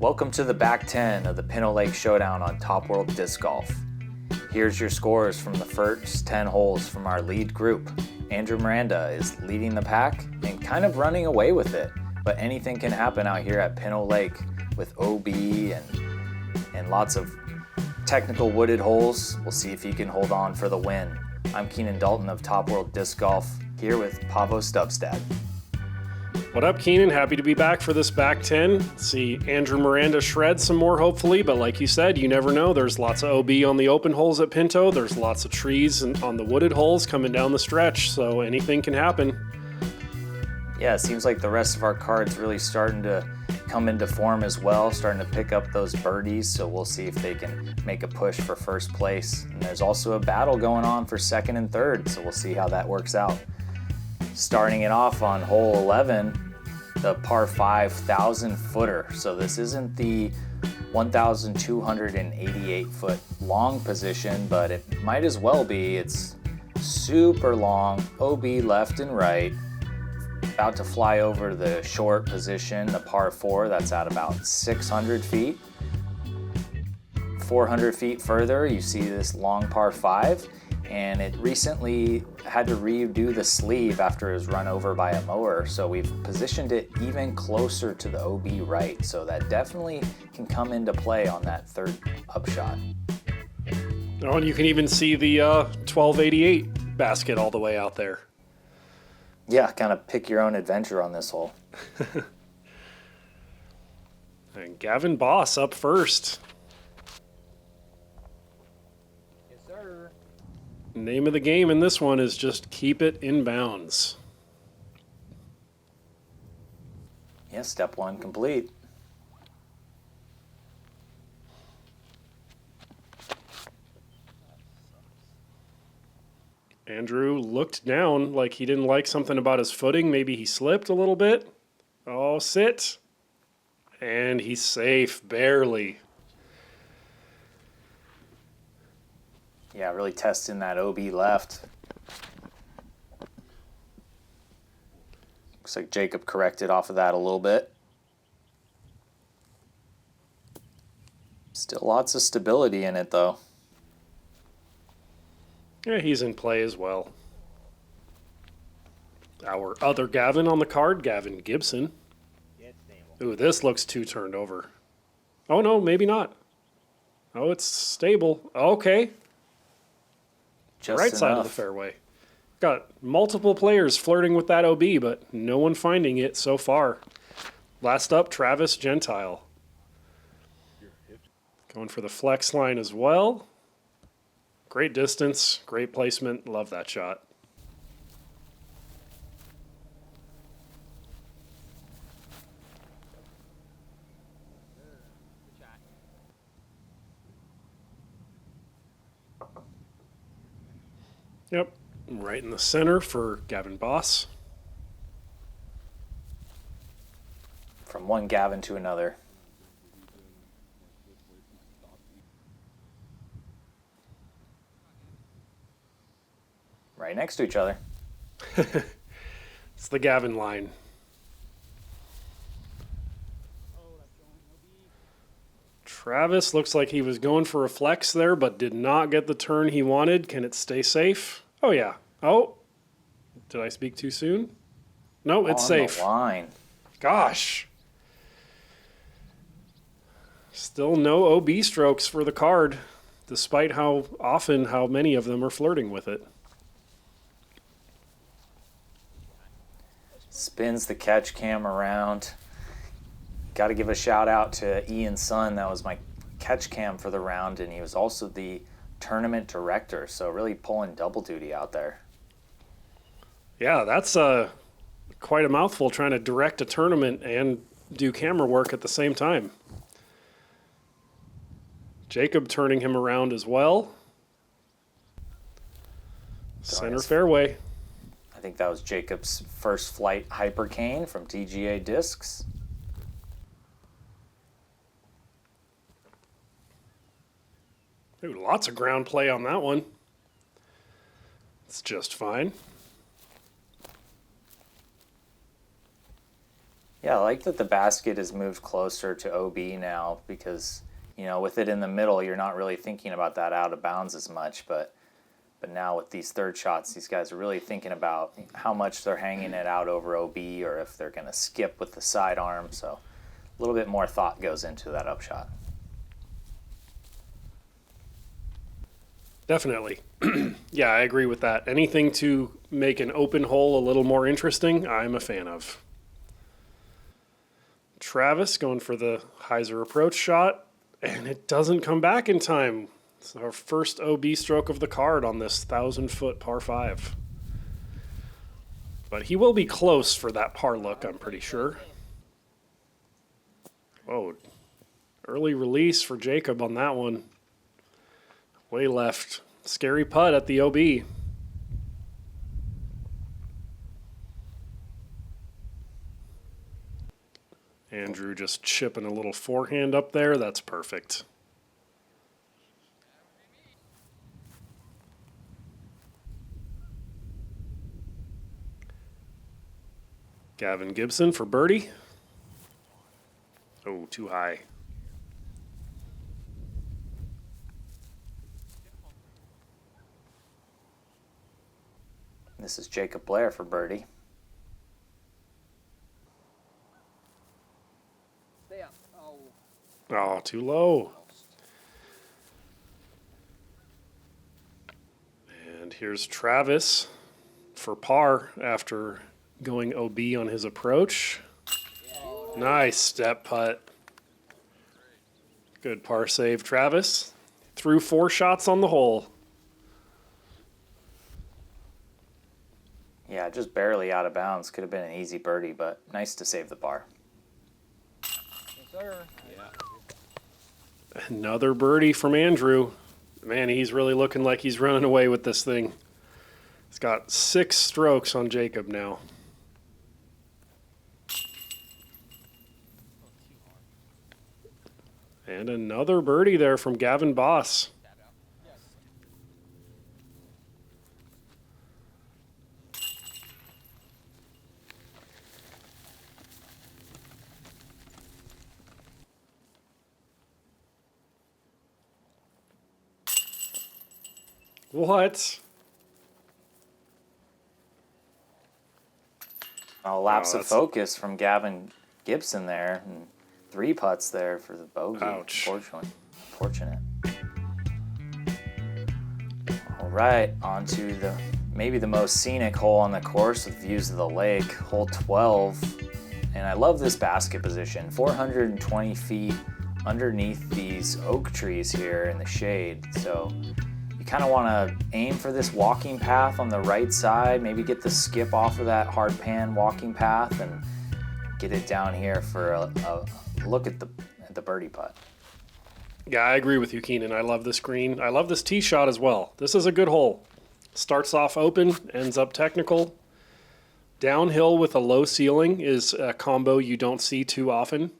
Welcome to the back 10 of the Pinto Lake Showdown on Top World Disc Golf. Here's your scores from the first 10 holes from our lead group. Andrew Miranda is leading the pack and kind of running away with it, but anything can happen out here at Pinto Lake with OB and lots of technical wooded holes. We'll see if he can hold on for the win. I'm Keenan Dalton of Top World Disc Golf, here with Paavo Stubstad. What up, Keenan? Happy to be back for this back 10. See Andrew Miranda shred some more, hopefully, but like you said, you never know. There's lots of OB on the open holes at Pinto. There's lots of trees on the wooded holes coming down the stretch, so anything can happen. Yeah, it seems like the rest of our cards really starting to come into form as well, starting to pick up those birdies, so we'll see if they can make a push for first place. And there's also a battle going on for second and third, so we'll see how that works out. Starting it off on hole 11, the par 5 1,000-footer. So this isn't the 1,288-foot long position, but it might as well be. It's super long, OB left and right. About to fly over the short position, the par 4, that's at about 600 feet. 400 feet further, you see this long par 5. And it recently had to redo the sleeve after it was run over by a mower, so we've positioned it even closer to the OB right, so that definitely can come into play on that third upshot. Oh, and you can even see the 1288 basket all the way out there. Yeah, kind of pick your own adventure on this hole. And Gavin Boss up first. Name of the game in this one is just keep it in bounds. Yeah, step 1 complete. Andrew looked down like he didn't like something about his footing. Maybe he slipped a little bit. Oh, sit. And he's safe, barely. Yeah, really testing that OB left. Looks like Jacob corrected off of that a little bit. Still lots of stability in it, though. Yeah, he's in play as well. Our other Gavin on the card, Gavin Gibson. Ooh, this looks too turned over. Oh, no, maybe not. Oh, it's stable. Okay. Just right side of the fairway. Got multiple players flirting with that OB, but no one finding it so far. Last up, Travis Gentile. Going for the flex line as well. Great distance, great placement. Love that shot. Yep, right in the center for Gavin Boss. From one Gavin to another. Right next to each other. It's the Gavin line. Travis looks like he was going for a flex there, but did not get the turn he wanted. Can it stay safe? Oh, yeah. Oh, did I speak too soon? No, it's safe. On the line. Gosh. Still no OB strokes for the card, despite how many of them are flirting with it. Spins the catch cam around. Got to give a shout out to Ian's son. That was my catch cam for the round, and he was also the tournament director, so really pulling double duty out there. Yeah, that's quite a mouthful trying to direct a tournament and do camera work at the same time. Jacob turning him around as well. Center fairway. I think that was Jacob's first flight hypercane from TGA Discs. Ooh, lots of ground play on that one. It's just fine. Yeah, I like that the basket has moved closer to OB now because, with it in the middle, you're not really thinking about that out of bounds as much. But now with these third shots, these guys are really thinking about how much they're hanging it out over OB or if they're going to skip with the sidearm. So a little bit more thought goes into that upshot. Definitely. Yeah, I agree with that. Anything to make an open hole a little more interesting, I'm a fan of. Travis going for the hyzer approach shot, and it doesn't come back in time. It's our first OB stroke of the card on this 1,000-foot par 5. But he will be close for that par look, I'm pretty sure. Whoa. Early release for Jacob on that one. Way left. Scary putt at the OB. Andrew just chipping a little forehand up there. That's perfect. Gavin Gibson for birdie. Oh, too high. This is Jacob Blair for birdie. Oh, too low. And here's Travis for par after going OB on his approach. Nice step putt. Good par save, Travis. Threw 4 shots on the hole. Yeah, just barely out of bounds. Could have been an easy birdie, but nice to save the par. Yes, sir. Yeah. Another birdie from Andrew. Man, he's really looking like he's running away with this thing. He's got 6 strokes on Jacob now. And another birdie there from Gavin Boss. What? A lapse Wow, of focus from Gavin Gibson there, and 3 putts there for the bogey. Ouch. Fortunate. All right, on to maybe the most scenic hole on the course with views of the lake, hole 12. And I love this basket position, 420 feet underneath these oak trees here in the shade. So you kind of want to aim for this walking path on the right side, maybe get the skip off of that hard pan walking path and get it down here for a look at the birdie putt. Yeah, I agree with you, Keenan. I love this green. I love this tee shot as well. This is a good hole. Starts off open, ends up technical. Downhill with a low ceiling is a combo you don't see too often.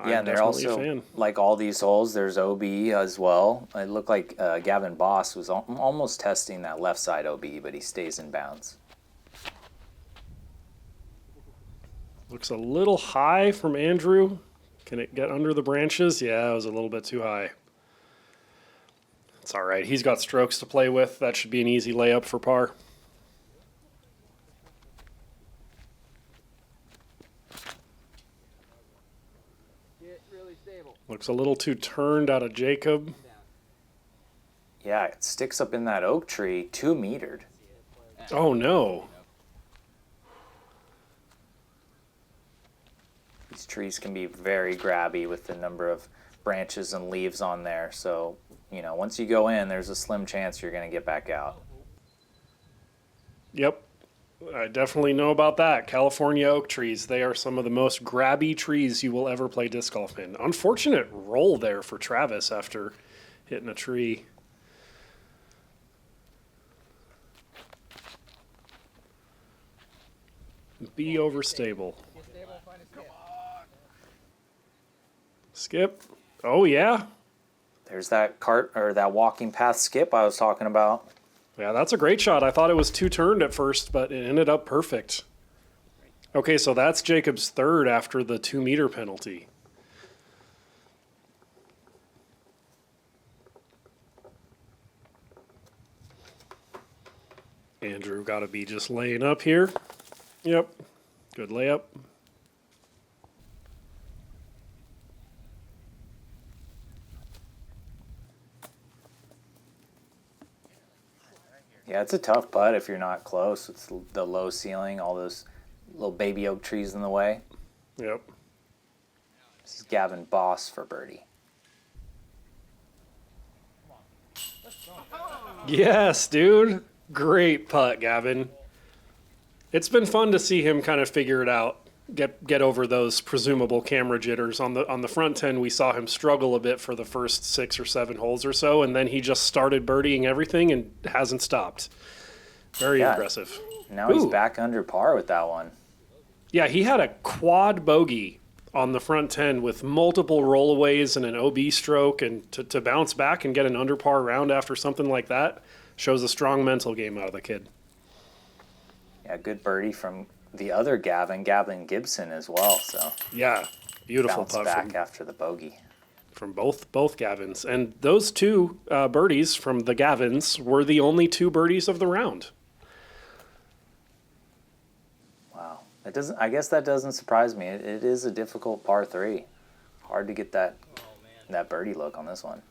Yeah, and they're also, like all these holes, there's OB as well. It looked like Gavin Boss was almost testing that left side OB, but he stays in bounds. Looks a little high from Andrew. Can it get under the branches? Yeah, it was a little bit too high. It's all right. He's got strokes to play with. That should be an easy layup for par. Looks a little too turned out of Jacob. Yeah, it sticks up in that oak tree, 2 metered. Oh, no. These trees can be very grabby with the number of branches and leaves on there. So, once you go in, there's a slim chance you're going to get back out. Yep. I definitely know about that. California oak trees. They are some of the most grabby trees you will ever play disc golf in. Unfortunate roll there for Travis after hitting a tree. Be overstable. Skip. Oh, yeah. There's that cart or that walking path skip I was talking about. Yeah, that's a great shot. I thought it was too turned at first, but it ended up perfect. Okay, so that's Jacob's third after the 2 meter penalty. Andrew got to be just laying up here. Yep, good layup. Yeah, it's a tough putt if you're not close. It's the low ceiling, all those little baby oak trees in the way. Yep. This is Gavin Boss for birdie. Yes, dude. Great putt, Gavin. It's been fun to see him kind of figure it out, get over those presumable camera jitters. On the front 10, we saw him struggle a bit for the first 6 or 7 holes or so, and then he just started birdieing everything and hasn't stopped. Very impressive. Now he's back under par with that one. Yeah, he had a quad bogey on the front 10 with multiple rollaways and an OB stroke, and to bounce back and get an under par round after something like that shows a strong mental game out of the kid. Yeah, good birdie from the other Gavin Gibson as well. So yeah, beautiful putt back after the bogey from both Gavins, and those 2 birdies from the Gavins were the only 2 birdies of the round. Wow, I guess that doesn't surprise me. It is a difficult par 3. Hard to get that birdie look on this one.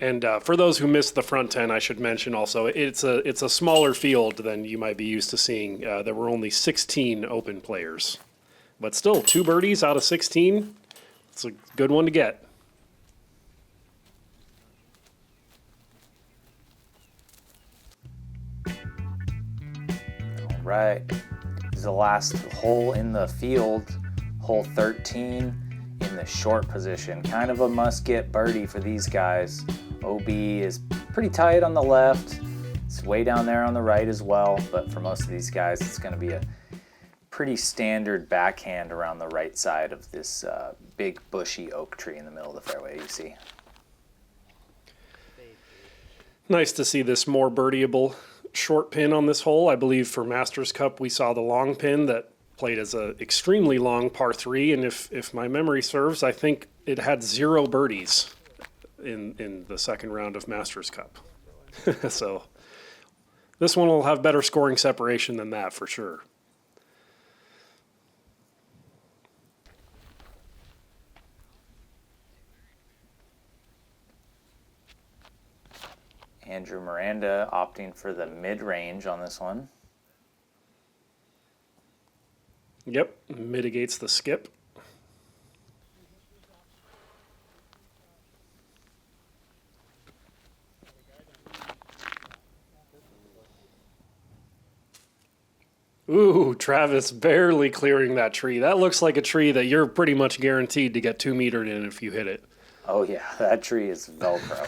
And for those who missed the front 10, I should mention also, it's a smaller field than you might be used to seeing. There were only 16 open players. But still, 2 birdies out of 16, it's a good one to get. All right. This is the last hole in the field, hole 13 in the short position. Kind of a must-get birdie for these guys. OB is pretty tight on the left. It's way down there on the right as well, but for most of these guys, it's going to be a pretty standard backhand around the right side of this big bushy oak tree in the middle of the fairway you see. Nice to see this more birdieable short pin on this hole. I believe for Masters Cup, we saw the long pin that played as an extremely long par 3, and if my memory serves, I think it had 0 birdies in the second round of Masters Cup. So this one will have better scoring separation than that for sure. Andrew Miranda opting for the mid-range on this one. Yep, mitigates the skip. Ooh, Travis barely clearing that tree. That looks like a tree that you're pretty much guaranteed to get 2 metered in if you hit it. Oh yeah, that tree is Velcro.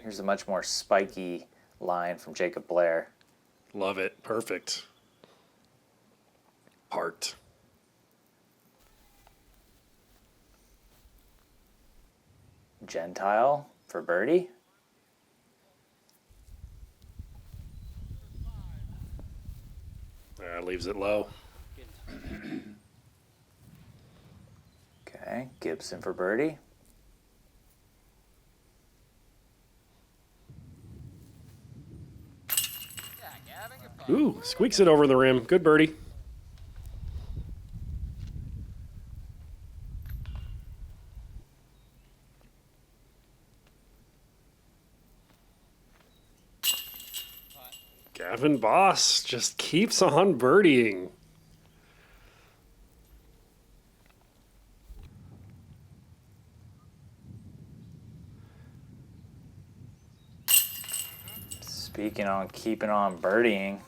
Here's a much more spiky line from Jacob Blair. Love it. Perfect. Part. Gentile for birdie. Leaves it low. Okay, Gibson for birdie. Ooh, squeaks it over the rim. Good birdie. Gavin Boss just keeps on birdieing. Speaking on keeping on birdieing,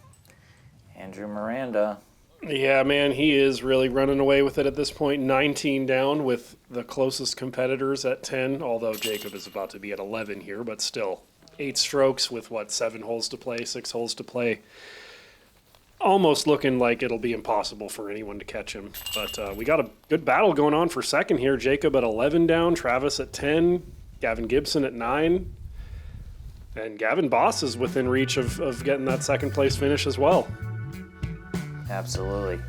Andrew Miranda. Yeah, man, he is really running away with it at this point. 19 down with the closest competitors at 10, although Jacob is about to be at 11 here, but still 8 strokes with, 7 holes to play, 6 holes to play. Almost looking like it'll be impossible for anyone to catch him. But we got a good battle going on for second here. Jacob at 11 down, Travis at 10, Gavin Gibson at 9. And Gavin Boss is within reach of getting that second place finish as well. Absolutely.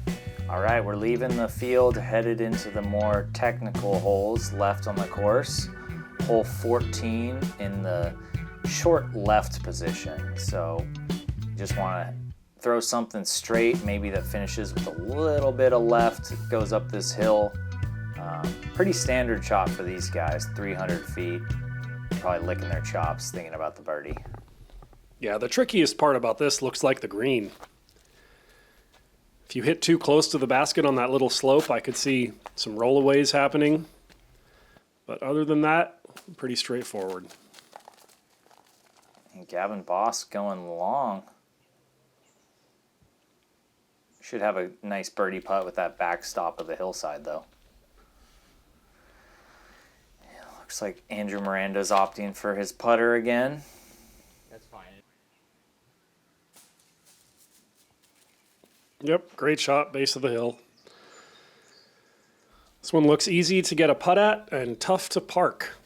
All right, we're leaving the field, headed into the more technical holes left on the course. Hole 14 in the short left position. So just want to throw something straight, maybe that finishes with a little bit of left, goes up this hill. Pretty standard shot for these guys, 300 feet. Probably licking their chops thinking about the birdie. Yeah, the trickiest part about this looks like the green. If you hit too close to the basket on that little slope, I could see some rollaways happening. But other than that, pretty straightforward. And Gavin Boss going long. Should have a nice birdie putt with that backstop of the hillside, though. Yeah, looks like Andrew Miranda's opting for his putter again. That's fine. Yep, great shot, base of the hill. This one looks easy to get a putt at and tough to park.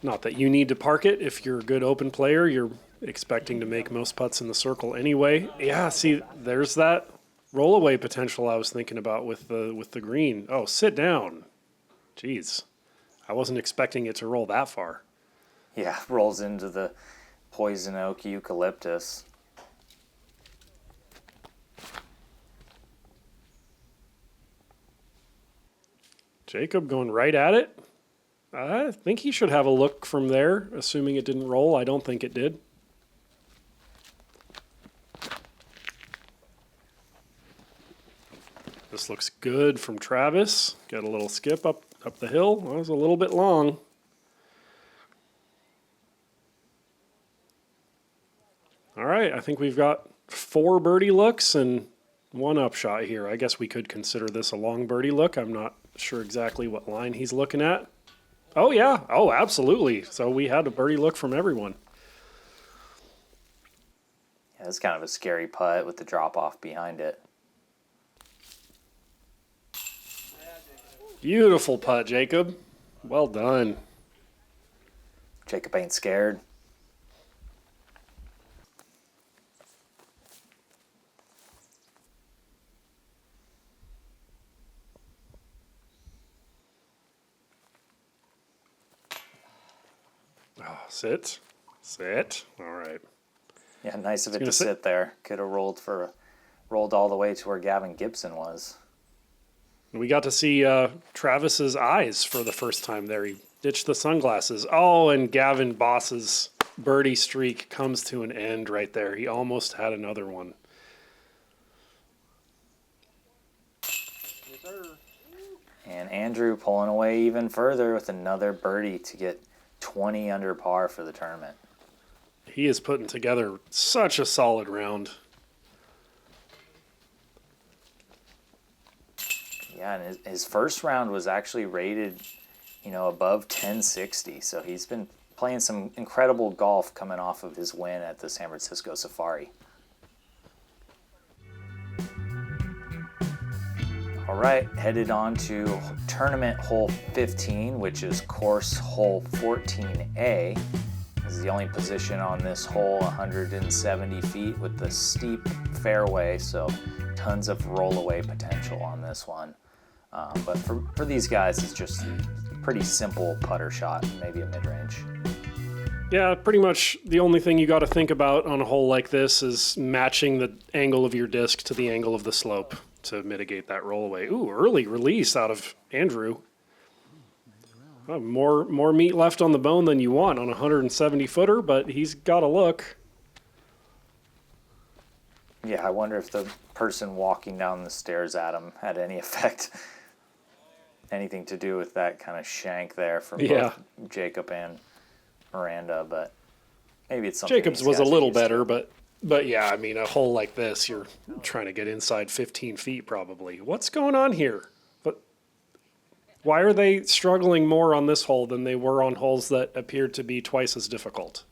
Not that you need to park it. If you're a good open player, you're expecting to make most putts in the circle anyway. Yeah, see, there's that rollaway potential I was thinking about with the green. Oh, sit down. Jeez. I wasn't expecting it to roll that far. Yeah, rolls into the poison oak eucalyptus. Jacob going right at it. I think he should have a look from there, assuming it didn't roll. I don't think it did. This looks good from Travis. Got a little skip up the hill. That was a little bit long. All right, I think we've got 4 birdie looks and 1 upshot here. I guess we could consider this a long birdie look. I'm not sure exactly what line he's looking at. Oh, yeah. Oh, absolutely. So we had a birdie look from everyone. Yeah, it's kind of a scary putt with the drop-off behind it. Beautiful putt, Jacob. Well done. Jacob ain't scared. Oh, sit. Sit. All right. Yeah, nice of it to sit there. Could have rolled all the way to where Gavin Gibson was. We got to see Travis's eyes for the first time there. He ditched the sunglasses. Oh, and Gavin Boss's birdie streak comes to an end right there. He almost had another one. Yes, sir. And Andrew pulling away even further with another birdie to get 20 under par for the tournament. He is putting together such a solid round. Yeah, and his first round was actually rated, above 1060. So he's been playing some incredible golf coming off of his win at the San Francisco Safari. All right, headed on to tournament hole 15, which is course hole 14A. This is the only position on this hole, 170 feet with the steep fairway, so tons of rollaway potential on this one. But for these guys, it's just a pretty simple putter shot, maybe a mid-range. Yeah, pretty much the only thing you got to think about on a hole like this is matching the angle of your disc to the angle of the slope to mitigate that rollaway. Ooh, early release out of Andrew. Oh, more meat left on the bone than you want on a 170-footer, but he's got a look. Yeah, I wonder if the person walking down the stairs at him had any effect, anything to do with that kind of shank there from both Jacob and Miranda, but maybe it's something. Jacobs was a little better, but yeah, I mean, a hole like this, you're trying to get inside 15 feet probably. What's going on here? But why are they struggling more on this hole than they were on holes that appeared to be twice as difficult?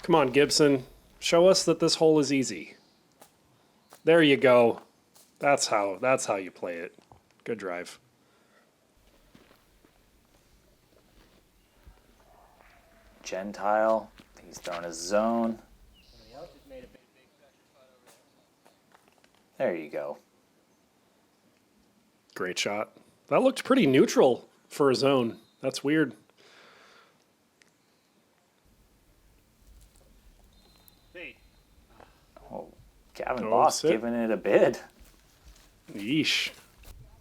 Come on, Gibson, show us that this hole is easy. There you go. That's how you play it. Good drive. Gentile, he's throwing his zone. Somebody else just made a big There you go. Great shot. That looked pretty neutral for a zone. That's weird. Oh, Gavin Oh, Boss sit. giving it a bid. Yeesh.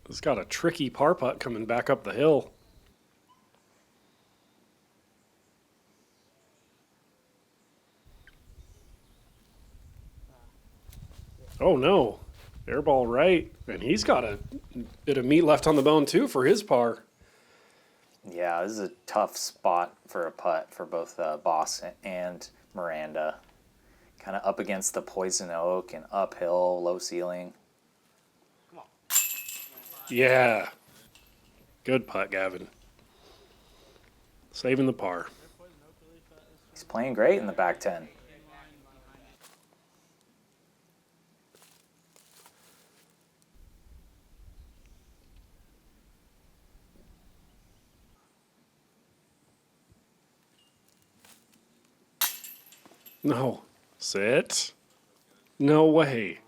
It's got a tricky par putt coming back up the hill. Oh no. Airball right. And he's got a bit of meat left on the bone too for his par. Yeah, this is a tough spot for a putt for both Boss and Miranda. Kind of up against the poison oak and uphill, low ceiling. Yeah. Good putt, Gavin. Saving the par. He's playing great in the back 10. No. Sit. No way.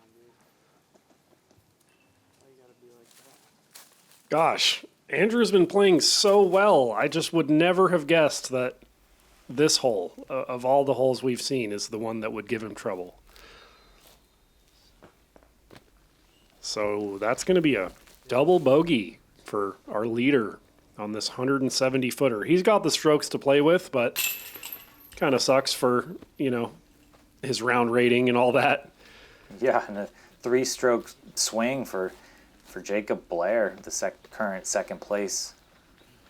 Gosh, Andrew's been playing so well. I just would never have guessed that this hole, of all the holes we've seen, is the one that would give him trouble. So that's going to be a double bogey for our leader on this 170-footer. He's got the strokes to play with, but kind of sucks for, you know, his round rating and all that. Yeah, and a 3-stroke swing for Jacob Blair, the current second place.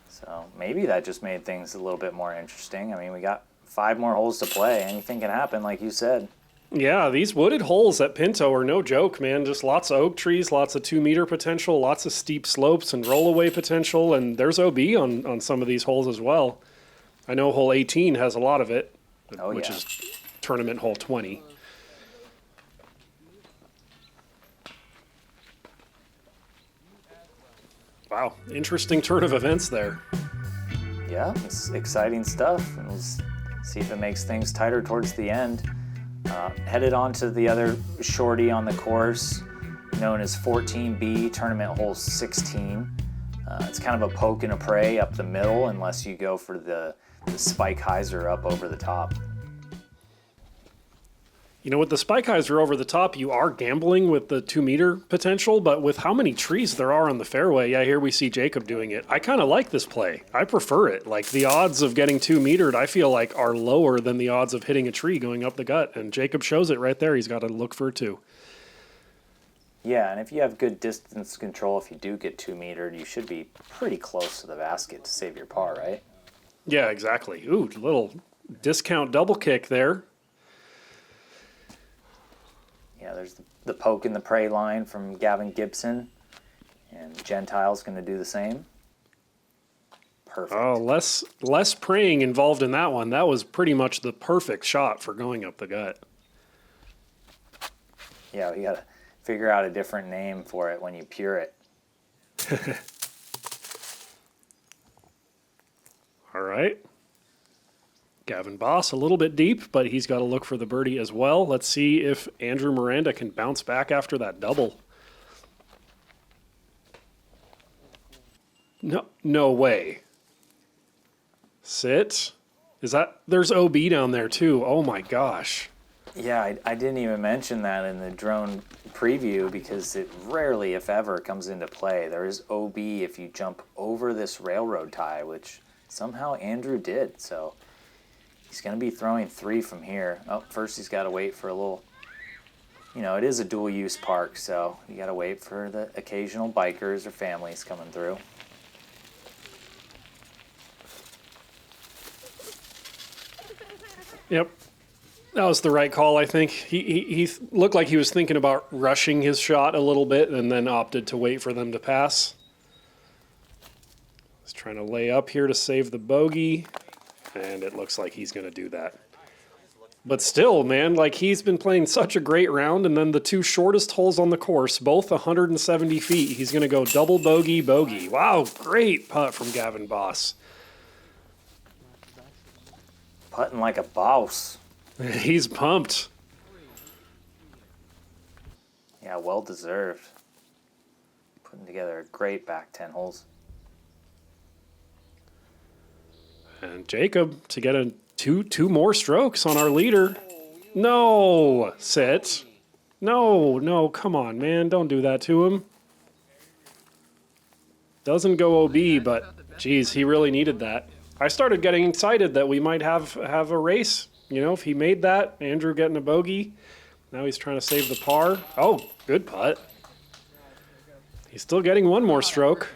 So maybe that just made things a little bit more interesting. I mean, we got 5 more holes to play. Anything can happen, like you said. Yeah, these wooded holes at Pinto are no joke, man. Just lots of oak trees, lots of 2-meter potential, lots of steep slopes and rollaway potential, and there's OB on some of these holes as well. I know hole 18 has a lot of it, which is tournament hole 20. Wow, interesting turn of events there. Yeah, it's exciting stuff. And we'll see if it makes things tighter towards the end. Headed on to the other shorty on the course, known as 14B, tournament hole 16. It's kind of a poke and a pray up the middle unless you go for the spike hyzer up over the top. You know, with the spike hyzer over the top, you are gambling with the 2-meter potential, but with how many trees there are on the fairway, yeah, here we see Jacob doing it. I kind of like this play. I prefer it. Like, the odds of getting 2-metered, I feel like, are lower than the odds of hitting a tree going up the gut, and Jacob shows it right there. He's got to look for a 2. Yeah, and if you have good distance control, if you do get 2-metered, you should be pretty close to the basket to save your par, right? Yeah, exactly. Ooh, little discount double kick there. Yeah, there's the poke and the pray line from Gavin Gibson, and Gentile's going to do the same. Perfect. Oh, less praying involved in that one. That was pretty much the perfect shot for going up the gut. Yeah, we got to figure out a different name for it when you pure it. All right. Gavin Boss a little bit deep, but he's got to look for the birdie as well. Let's see if Andrew Miranda can bounce back after that double. No way. Sit. There's OB down there too. Oh my gosh. Yeah, I didn't even mention that in the drone preview because it rarely, if ever, comes into play. There is OB if you jump over this railroad tie, which somehow Andrew did. So he's going to be throwing 3 from here. Oh, first he's got to wait for a little, you know, it is a dual-use park, so you got to wait for the occasional bikers or families coming through. Yep. That was the right call, I think. He looked like he was thinking about rushing his shot a little bit and then opted to wait for them to pass. He's trying to lay up here to save the bogey, and it looks like he's going to do that. But still, man, like he's been playing such a great round, and then the 2 shortest holes on the course, both 170 feet, he's going to go double bogey, bogey. Wow, great putt from Gavin Boss. Putting like a boss. He's pumped. Yeah, well deserved. Putting together a great back 10 holes. And Jacob to get a two more strokes on our leader. No, sit. No, come on, man. Don't do that to him. Doesn't go OB, but geez, he really needed that. I started getting excited that we might have a race. You know, if he made that, Andrew getting a bogey. Now he's trying to save the par. Oh, good putt. He's still getting one more stroke.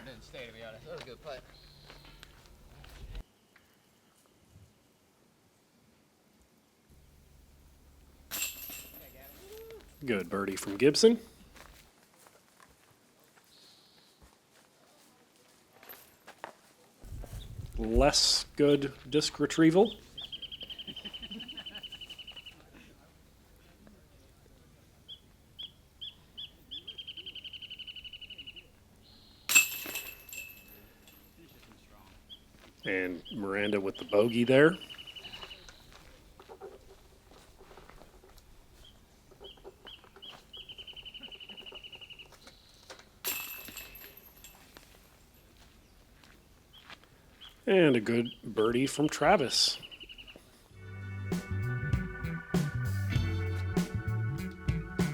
Good birdie from Gibson. Less good disc retrieval. And Miranda with the bogey there. And a good birdie from Travis.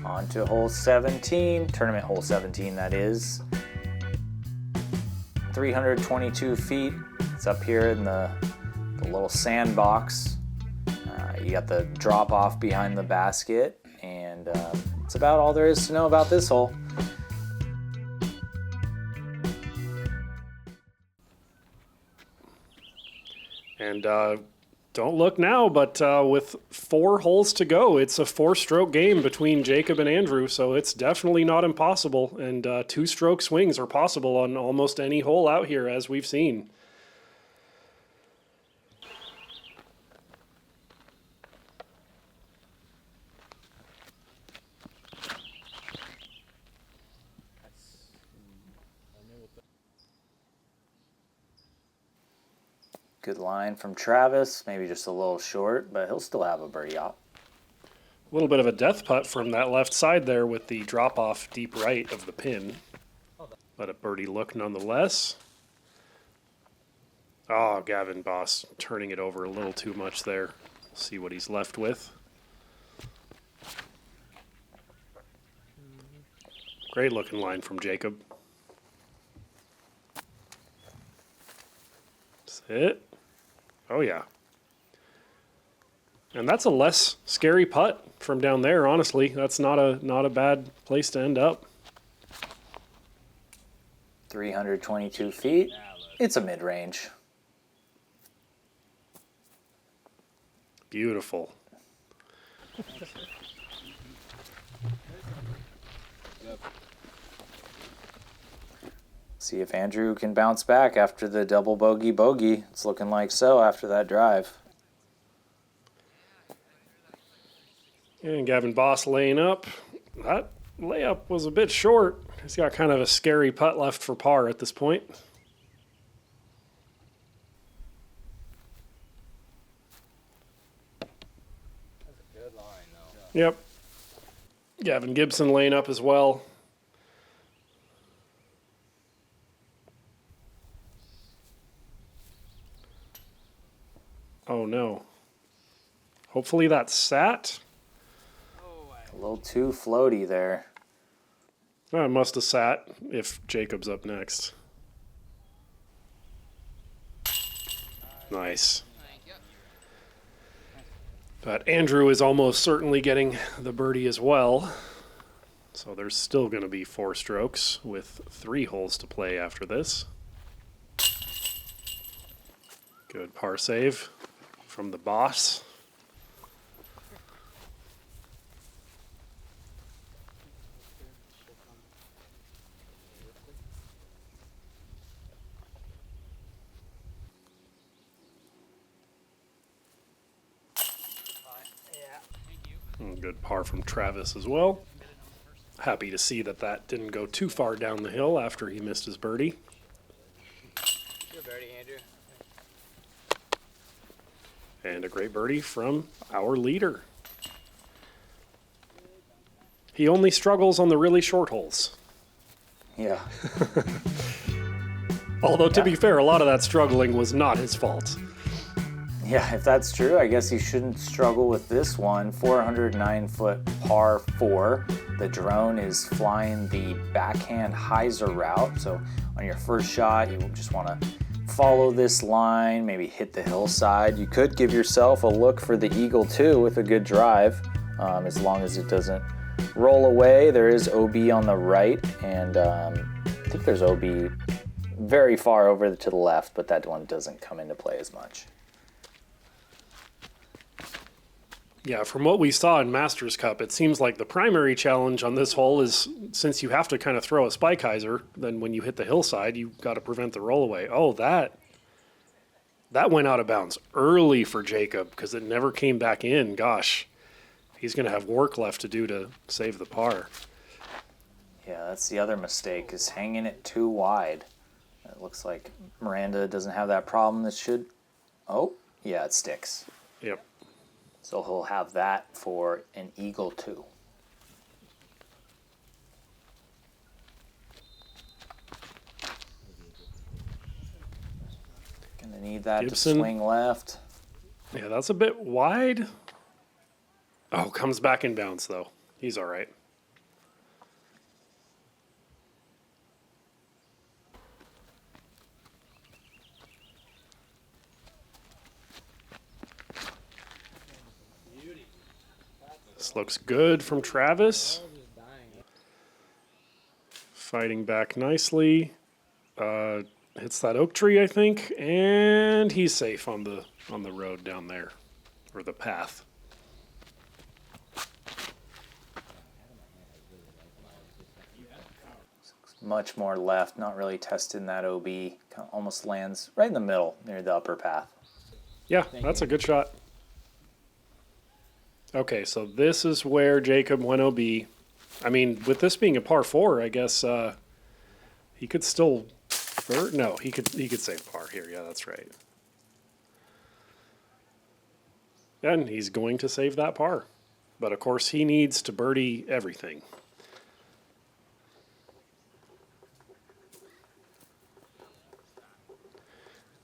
On to hole 17, tournament hole 17 that is. 322 feet. It's up here in the little sandbox. You got the drop off behind the basket, and that's about all there is to know about this hole. And don't look now, but with 4 holes to go, it's a 4-stroke game between Jacob and Andrew, so it's definitely not impossible. And 2-stroke swings are possible on almost any hole out here, as we've seen. Good line from Travis, maybe just a little short, but he'll still have a birdie op. A little bit of a death putt from that left side there with the drop-off deep right of the pin. But a birdie look nonetheless. Oh, Gavin Boss turning it over a little too much there. See what he's left with. Great looking line from Jacob. That's it. Oh yeah. And that's a less scary putt from down there, honestly. That's not a bad place to end up. 322 feet. It's a mid-range. Beautiful. See if Andrew can bounce back after the double bogey. It's looking like so after that drive. And Gavin Boss laying up. That layup was a bit short. He's got kind of a scary putt left for par at this point. That's a good line, though. Yep. Gavin Gibson laying up as well. Oh no. Hopefully that sat. A little too floaty there. Oh, it must have sat if Jacob's up next. Nice. But Andrew is almost certainly getting the birdie as well. So there's still going to be 4 strokes with 3 holes to play after this. Good par save from the boss. And good par from Travis as well. Happy to see that that didn't go too far down the hill after he missed his birdie. Good birdie, Andrew. And a great birdie from our leader. He only struggles on the really short holes. Yeah. Although, to be fair, a lot of that struggling was not his fault. Yeah, if that's true, I guess he shouldn't struggle with this one. 409-foot par 4. The drone is flying the backhand hyzer route. So on your first shot, you just want to follow this line, maybe hit the hillside. You could give yourself a look for the eagle too with a good drive, as long as it doesn't roll away. There is OB on the right, and I think there's OB very far over to the left, but that one doesn't come into play as much. Yeah, from what we saw in Masters Cup, it seems like the primary challenge on this hole is, since you have to kind of throw a spike hyzer, then when you hit the hillside, you've got to prevent the rollaway. Oh, that went out of bounds early for Jacob because it never came back in. Gosh, he's going to have work left to do to save the par. Yeah, that's the other mistake, is hanging it too wide. It looks like Miranda doesn't have that problem. This should... Oh, yeah, it sticks. Yep. So he'll have that for an eagle too. Gonna need that Gibson. to swing left. Yeah, that's a bit wide. Oh, comes back in bounds, though. He's all right. This looks good from Travis. Fighting back nicely. Hits that oak tree, I think, and he's safe on the road down there, or the path. Much more left, not really testing that OB. Almost lands right in the middle near the upper path. Yeah, that's a good shot. Okay, so this is where Jacob went OB. I mean, with this being a par 4, I guess he could still... no, he could save par here. Yeah, that's right. And he's going to save that par. But, of course, he needs to birdie everything.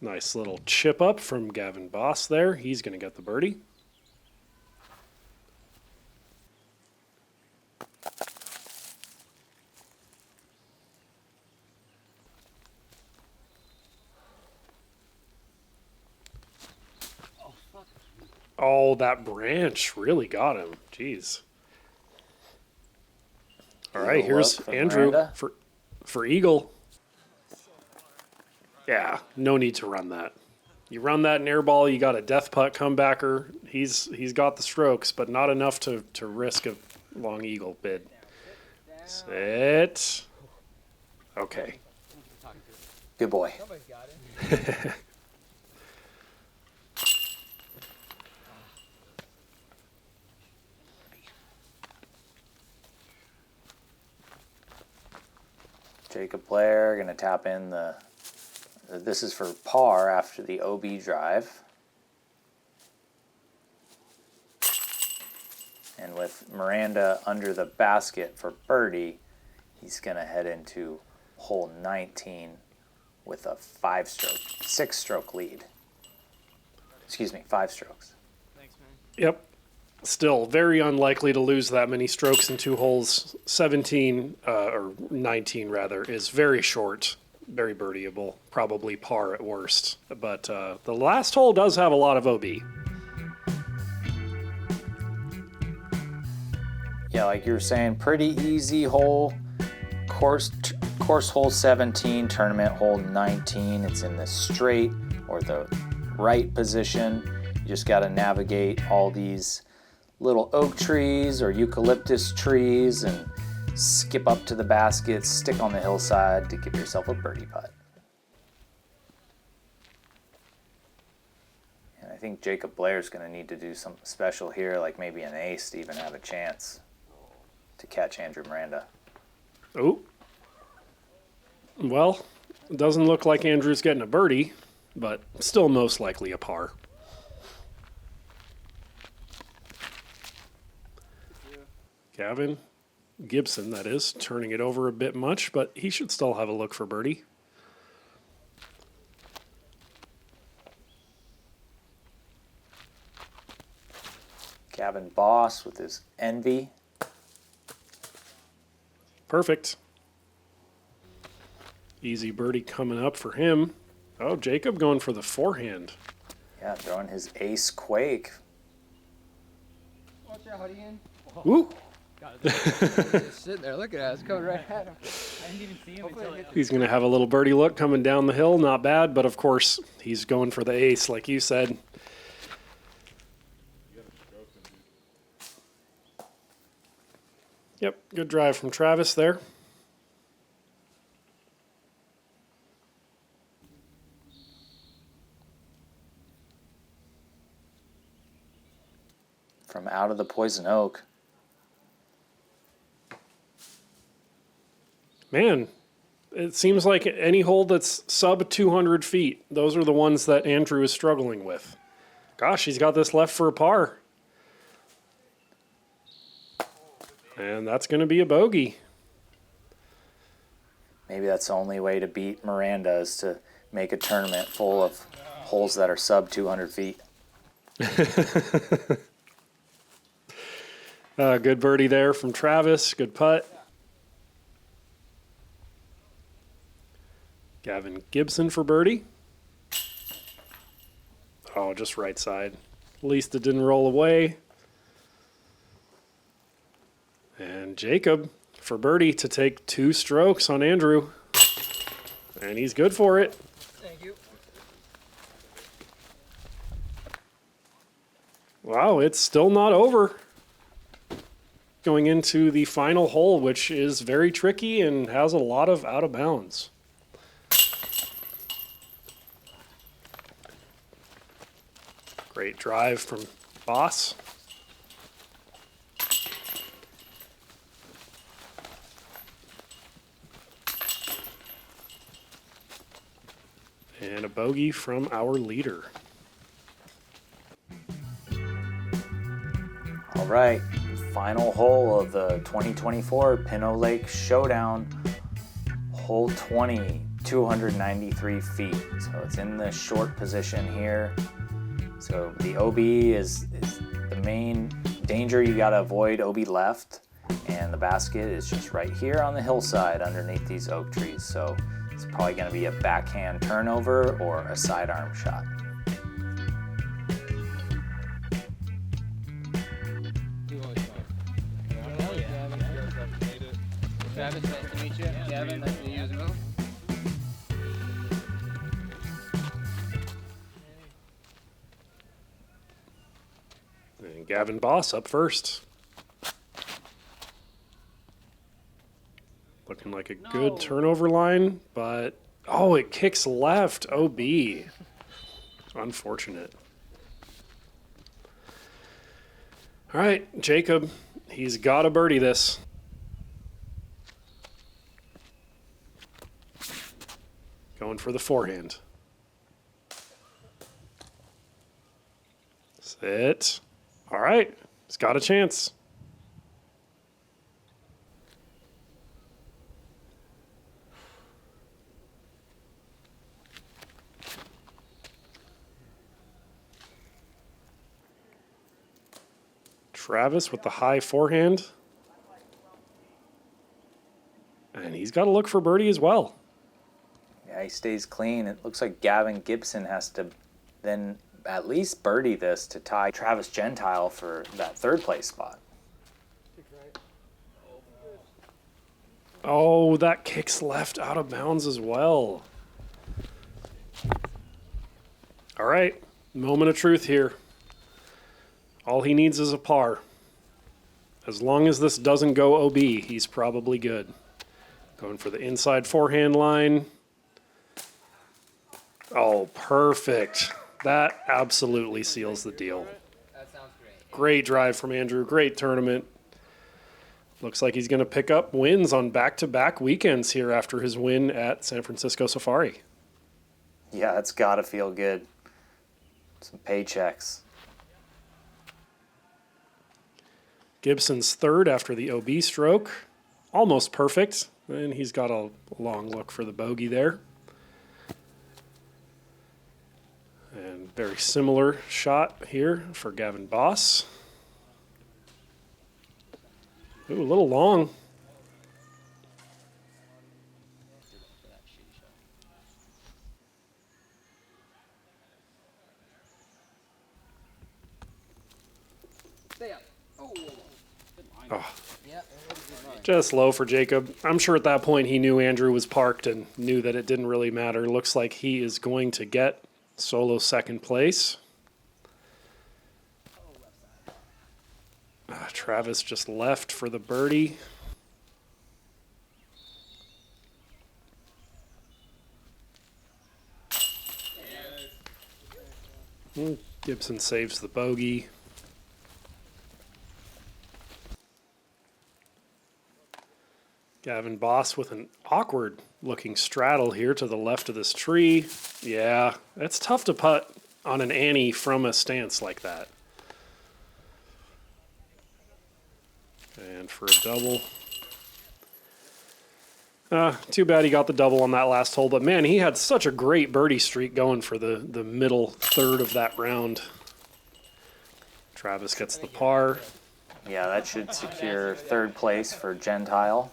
Nice little chip up from Gavin Boss there. He's going to get the birdie. Oh, that branch really got him. Jeez. All right, here's Andrew for eagle. Yeah, no need to run that. You run that in air ball, you got a death putt comebacker. He's got the strokes, but not enough to risk a long eagle bid. Sit. Okay. Good boy. Jacob Blair going to tap in this is for par after the OB drive. And with Miranda under the basket for birdie, he's going to head into hole 19 with a 6-stroke lead. Excuse me, 5 strokes. Thanks, man. Yep. Still very unlikely to lose that many strokes in 2 holes. 17, or 19 rather, is very short, very birdieable, probably par at worst. But the last hole does have a lot of OB. Yeah, like you were saying, pretty easy hole. Course hole 17, tournament hole 19. It's in the straight or the right position. You just got to navigate all these little oak trees or eucalyptus trees and skip up to the basket, stick on the hillside to give yourself a birdie putt. And I think Jacob Blair's going to need to do something special here, like maybe an ace to even have a chance to catch Andrew Miranda. Oh. Well, it doesn't look like Andrew's getting a birdie, but still most likely a par. Gavin Gibson, that is, turning it over a bit much, but he should still have a look for birdie. Gavin Boss with his envy. Perfect. Easy birdie coming up for him. Oh, Jacob going for the forehand. Yeah, throwing his ace quake. Watch out, Huddy. Ooh. Just sitting there looking at us, coming right at him. I didn't even see him until I He's going to have a little birdie look coming down the hill. Not bad, but of course, he's going for the ace, like you said. Yep, good drive from Travis there. From out of the poison oak. Man, it seems like any hole that's sub 200 feet, those are the ones that Andrew is struggling with. Gosh, he's got this left for a par. And that's going to be a bogey. Maybe that's the only way to beat Miranda is to make a tournament full of holes that are sub 200 feet. Good birdie there from Travis. Good putt. Gavin Gibson for birdie. Oh, just right side. At least it didn't roll away. And Jacob for birdie to take 2 strokes on Andrew. And he's good for it. Thank you. Wow, it's still not over. Going into the final hole, which is very tricky and has a lot of out of bounds. Great drive from Boss. And a bogey from our leader. All right, final hole of the 2024 Pinto Lake Showdown. Hole 20, 293 feet. So it's in the short position here. So the OB is the main danger. You got to avoid OB left. And the basket is just right here on the hillside underneath these oak trees. So it's probably going to be a backhand turnover or a sidearm shot. Travis, nice to meet you. Gavin, nice to meet you as well. And Gavin Boss up first. Looking like a good turnover line, but oh, it kicks left. OB. Unfortunate. All right, Jacob, he's got to birdie this. Going for the forehand. Sit. All right, he's got a chance. Travis with the high forehand. And he's got to look for birdie as well. Yeah, he stays clean. It looks like Gavin Gibson has to then at least birdie this to tie Travis Gentile for that third place spot. Oh, that kicks left out of bounds as well. All right, moment of truth here. All he needs is a par. As long as this doesn't go OB, he's probably good. Going for the inside forehand line. Oh, perfect. That absolutely seals the deal. That sounds great. Great drive from Andrew. Great tournament. Looks like he's going to pick up wins on back-to-back weekends here after his win at San Francisco Safari. Yeah, that's got to feel good. Some paychecks. Gibson's third after the OB stroke. Almost perfect. And he's got a long look for the bogey there. And very similar shot here for Gavin Boss. Ooh, a little long. Oh. Just low for Jacob. I'm sure at that point he knew Andrew was parked and knew that it didn't really matter. Looks like he is going to get solo second place. Travis just left for the birdie. Gibson saves the bogey. Gavin Boss with an awkward looking straddle here to the left of this tree. Yeah, it's tough to putt on an Annie from a stance like that. And for a double. Too bad he got the double on that last hole, but man, he had such a great birdie streak going for the middle third of that round. Travis gets the par. Yeah, that should secure third place for Gentile.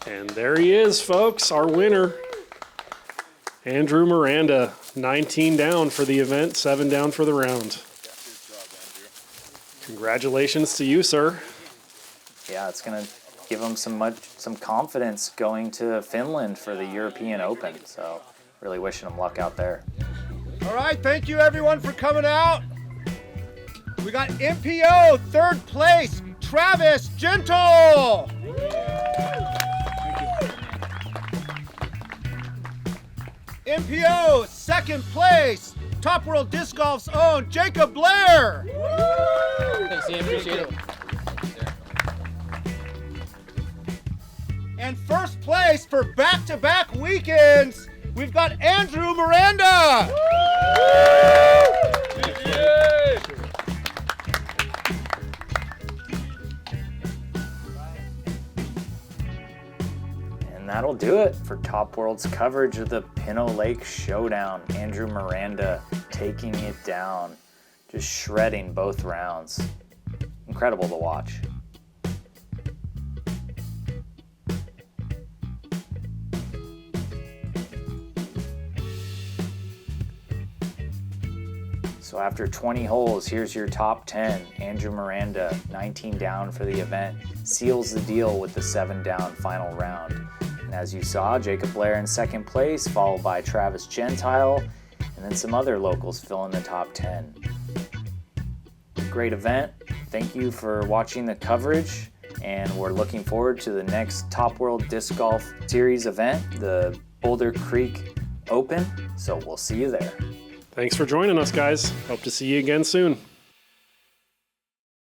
And there he is, folks, our winner. Andrew Miranda, 19 down for the event, 7 down for the round. Congratulations to you, sir. Yeah, it's going to give him some confidence going to Finland for the European Open. So really wishing him luck out there. All right, thank you everyone for coming out. We got MPO, third place, Travis Gentile. MPO, second place, Top World Disc Golf's own Jacob Blair. Thanks, Ian. Appreciate it. And first place for back-to-back weekends, we've got Andrew Miranda. And that'll do it for Top World's coverage of the Pinto Lake Showdown. Andrew Miranda taking it down, just shredding both rounds. Incredible to watch. So after 20 holes, here's your top 10. Andrew Miranda, 19 down for the event, seals the deal with the 7 down final round. And as you saw, Jacob Blair in second place, followed by Travis Gentile, and then some other locals fill in the top 10. Great event. Thank you for watching the coverage, and we're looking forward to the next Top World Disc Golf Series event, the Boulder Creek Open. So we'll see you there. Thanks for joining us, guys. Hope to see you again soon.